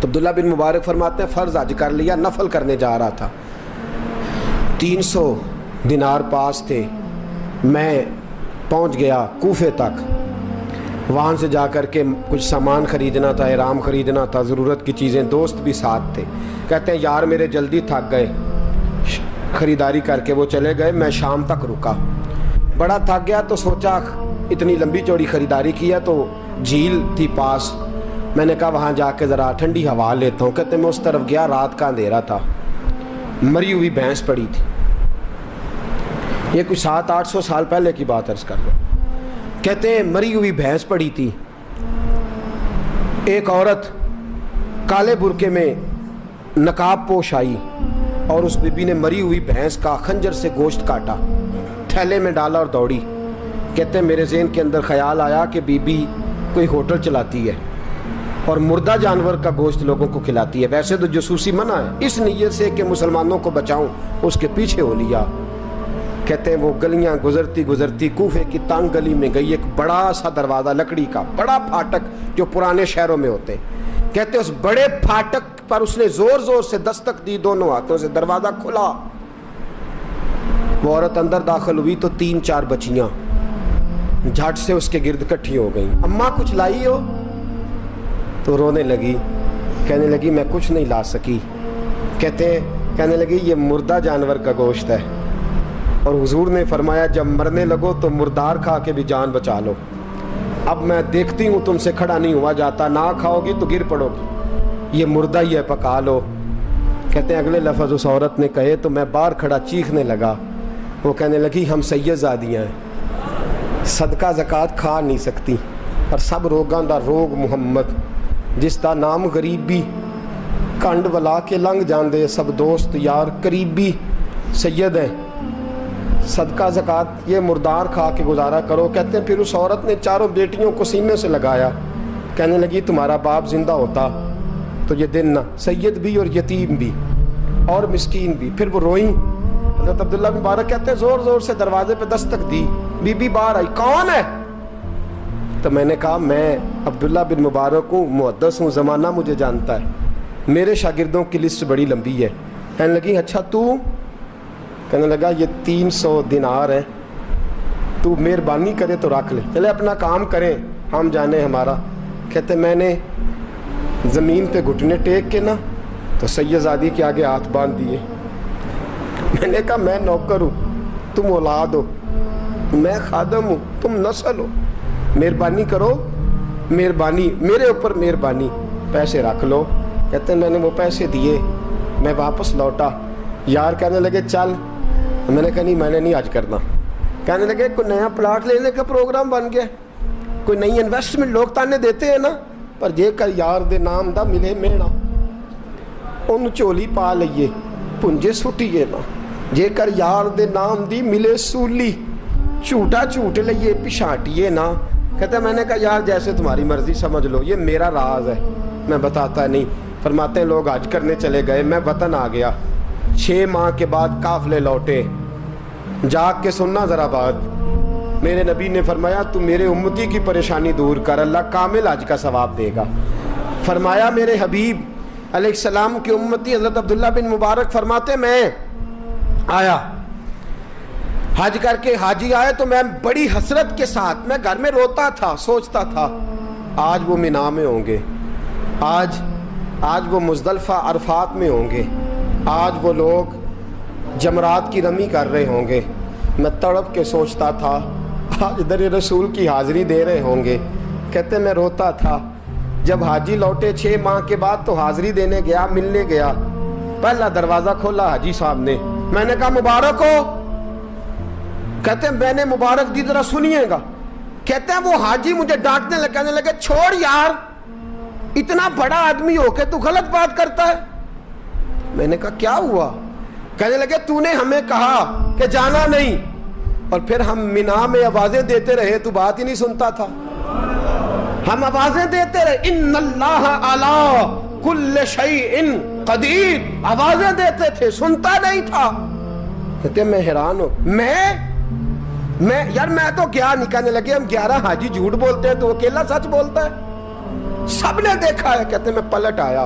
تو عبداللہ بن مبارک فرماتے ہیں فرض حج کر لیا، نفل کرنے جا رہا تھا، 300 دینار پاس تھے، میں پہنچ گیا کوفے تک، وہاں سے جا کر کے کچھ سامان خریدنا تھا، احرام خریدنا تھا، ضرورت کی چیزیں، دوست بھی ساتھ تھے، کہتے ہیں یار میرے جلدی تھک گئے، خریداری کر کے وہ چلے گئے، میں شام تک رکا، بڑا تھک گیا تو سوچا اتنی لمبی چوڑی خریداری کیا تو جھیل تھی پاس، میں نے کہا وہاں جا کے ذرا ٹھنڈی ہوا لیتا ہوں، کہتے میں اس طرف گیا، رات کا اندھیرا تھا، مری ہوئی بھینس پڑی تھی، یہ کچھ 700-800 سال پہلے کی بات عرض کر رہا ہوں، کہتے ہیں مری ہوئی بھینس پڑی تھی، ایک عورت کالے برقعے میں نقاب پوش آئی اور اس بی بی نے مری ہوئی بھینس کا خنجر سے گوشت کاٹا، تھیلے میں ڈالا اور دوڑی، کہتے ہیں میرے ذہن کے اندر خیال آیا کہ بی بی کوئی ہوٹل چلاتی ہے اور مردہ جانور کا گوشت لوگوں کو کھلاتی ہے، ویسے تو جاسوسی منع ہے، اس نیت سے کہ مسلمانوں کو بچاؤں اس کے پیچھے ہو لیا، کہتے ہیں وہ گلیاں گزرتی گزرتی کوفے کی تنگ گلی میں گئی، ایک بڑا سا دروازہ لکڑی کا، بڑا پھاٹک جو پرانے شہروں میں ہوتے ہیں، کہتے ہیں اس بڑے پھاٹک پر اس نے زور زور سے دستک دی، دونوں ہاتھوں سے دروازہ کھلا، وہ عورت اندر داخل ہوئی تو 3-4 بچیاں جھٹ سے اس کے گرد اکٹھی ہو گئیں، اماں کچھ لائی ہو؟ تو رونے لگی، کہنے لگی میں کچھ نہیں لا سکی، کہنے لگی یہ مردہ جانور کا گوشت ہے، اور حضور نے فرمایا جب مرنے لگو تو مردار کھا کے بھی جان بچا لو، اب میں دیکھتی ہوں تم سے کھڑا نہیں ہوا جاتا، نہ کھاؤ گی تو گر پڑو گی، یہ مردہ ہی ہے پکا لو، کہتے ہیں اگلے لفظ اس عورت نے کہے تو میں باہر کھڑا چیخنے لگا، وہ کہنے لگی ہم سید زادیاں ہیں، صدقہ زکوٰۃ کھا نہیں سکتی، اور سب روگاں دا روگ محمد، جس دا نام غریبی، کنڈ ولا کے لنگ جاندے سب دوست یار قریبی، سید ہیں، صدقہ زکوٰۃ یہ مردار کھا کے گزارا کرو، کہتے ہیں پھر اس عورت نے 4 بیٹیوں کو سینے سے لگایا، کہنے لگی تمہارا باپ زندہ ہوتا تو یہ دن نہ، سید بھی اور یتیم بھی اور مسکین بھی، پھر وہ روئیں، حضرت عبداللہ بن مبارک کہتے ہیں زور زور سے دروازے پہ دستک دی، بی بی باہر آئی، کون ہے؟ تو میں نے کہا میں عبداللہ بن مبارک ہوں، محدث ہوں، زمانہ مجھے جانتا ہے، میرے شاگردوں کی لسٹ بڑی لمبی ہے، کہنے لگی اچھا تو؟ کہنے لگا یہ 300 دینار ہیں، تو مہربانی کرے تو رکھ لے، چلے اپنا کام کریں ہم جانے ہمارا، کہتے میں نے زمین پہ گھٹنے ٹیک کے نا تو سید زادی کے آگے ہاتھ باندھ دیے، میں نے کہا میں نوکر ہوں تم اولاد ہو، میں خادم ہوں تم نسل ہو، مہربانی کرو، مہربانی میرے اوپر مہربانی، پیسے رکھ لو، کہتے ہیں میں نے وہ پیسے دیے، میں واپس لوٹا، یار کہنے لگے چل، میں نے کہا نہیں میں نے نہیں آج کرنا، کہنے لگے کوئی نیا پلاٹ لینے کا پروگرام بن گیا، کوئی نئی انویسٹمنٹ، لوگ تانے دیتے ہیں نا، پر جے کر یار دے نام دا ملے میڑا ان چولی پا لئیے پنجے سٹیے نا، جے کر یار دے نام دی ملے سولی چھوٹا چھوٹ لئیے پشانٹیے نا، کہتے ہیں میں نے کہا یار جیسے تمہاری مرضی سمجھ لو، یہ میرا راز ہے میں بتاتا نہیں، فرماتے ہیں لوگ حج کرنے چلے گئے، میں وطن آ گیا، 6 ماہ کے بعد قافلے لوٹے، جاگ کے سننا ذرا بات، میرے نبی نے فرمایا تو میرے امتی کی پریشانی دور کر، اللہ کامل حج کا ثواب دے گا، فرمایا میرے حبیب علیہ السلام کی امتی حضرت عبداللہ بن مبارک فرماتے میں آیا حج کر کے، حاجی آئے تو میں بڑی حسرت کے ساتھ، میں گھر میں روتا تھا، سوچتا تھا آج وہ مینا میں ہوں گے، آج وہ مزدلفہ عرفات میں ہوں گے، آج وہ لوگ جمرات کی رمی کر رہے ہوں گے، میں تڑپ کے سوچتا تھا آج در رسول کی حاضری دے رہے ہوں گے، کہتے میں روتا تھا، جب حاجی لوٹے 6 ماہ کے بعد تو حاضری دینے گیا، ملنے گیا، پہلا دروازہ کھولا حاجی صاحب نے، میں نے کہا مبارک ہو، کہتے ہیں میں نے مبارک دی ذرا سنیے گا، کہتے ہیں وہ حاجی مجھے ڈانٹنے لگے، کہنے لگے چھوڑ یار اتنا بڑا آدمی ہو کے تو غلط بات کرتا ہے، میں نے کہا کیا ہوا؟ کہنے لگے تو نے ہمیں کہا کہ جانا نہیں، اور پھر ہم مینا میں آوازیں دیتے رہے تو بات ہی نہیں سنتا تھا، ہم آوازیں دیتے رہے ان اللہ علی کل شیء قدیر، آوازیں دیتے تھے، سنتا نہیں تھا، کہتے میں حیران ہوں، میں یار میں تو کیا نہیں، کہنے لگے ہم 11 حاجی جھوٹ بولتے ہیں تو اکیلا سچ بولتا ہے، سب نے دیکھا ہے، کہتے میں پلٹ آیا،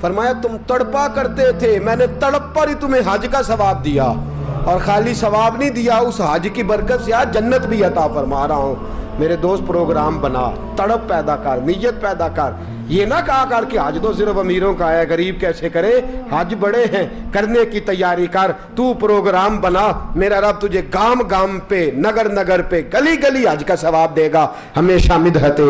فرمایا تم تڑپا کرتے تھے، میں نے تڑپ پر ہی تمہیں حج کا ثواب دیا، اور خالی ثواب نہیں دیا، اس حج کی برکت سے آج جنت بھی عطا فرما رہا ہوں۔ میرے دوست پروگرام بنا، تڑپ پیدا کر، نیت پیدا کر، یہ نہ کہا کر کہ حج تو صرف امیروں کا ہے، غریب کیسے کرے، حج بڑے ہیں، کرنے کی تیاری کر، تو پروگرام بنا، میرا رب تجھے گام گام پہ، نگر نگر پہ، گلی گلی حج کا ثواب دے گا۔ ہمیشہ مدحت